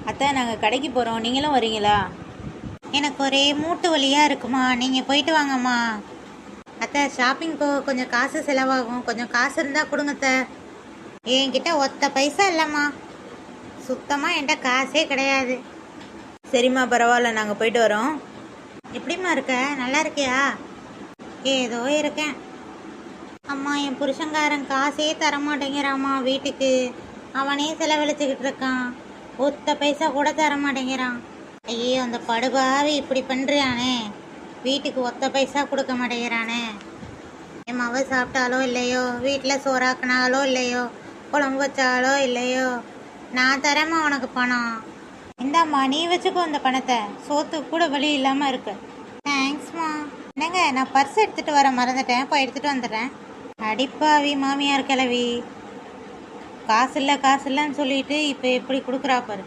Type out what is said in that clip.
அத்தை நாங்கள் கடைக்கு போகிறோம், நீங்களும் வரீங்களா? எனக்கு ஒரே மூட்டு வலியாக இருக்குமா, நீங்கள் போயிட்டு வாங்கம்மா. அத்தை ஷாப்பிங் போக கொஞ்சம் காசு செலவாகும், கொஞ்சம் காசு இருந்தால் கொடுங்க அத்தை. என்கிட்ட ஒத்த பைசா இல்லைம்மா, சுத்தமாக என்கிட்ட காசே கிடையாது. சரிம்மா பரவாயில்ல, நாங்கள் போயிட்டு வரோம். எப்படிம்மா இருக்க, நல்லா இருக்கியா? ஏதோ இருக்கேன். அம்மா என் புருஷங்காரன் காசே தரமாட்டேங்கிறாம்மா வீட்டுக்கு, அவனே செலவழிச்சுக்கிட்டு இருக்கான், ஒத்த பைசா கூட தரமாட்டேங்கிறான். ஐயோ அந்த படுபாவி இப்படி பண்ணுறியானே, வீட்டுக்கு ஒத்த பைசா கொடுக்க மாட்டேங்கிறானே. என் மவ சாப்பிட்டாலோ இல்லையோ, வீட்டில் சோறாக்குனாலோ இல்லையோ, குழம்பு வச்சாலோ இல்லையோ, நான் தரேம்மா உனக்கு பணம். இந்தாம்மா நீ வச்சுக்கோ அந்த பணத்தை, சோத்துக்கு கூட வழி இல்லாமல் இருக்கு. தேங்க்ஸ்மா. என்னங்க நான் பர்ஸ் எடுத்துகிட்டு வர மறந்துட்டேன், போய் எடுத்துகிட்டு வந்துடுறேன். அடிப்பாவி மாமியார் கிளவி, காசு இல்லை காசு இல்லைன்னு சொல்லிட்டு இப்போ எப்படி கொடுக்குறா பாரு.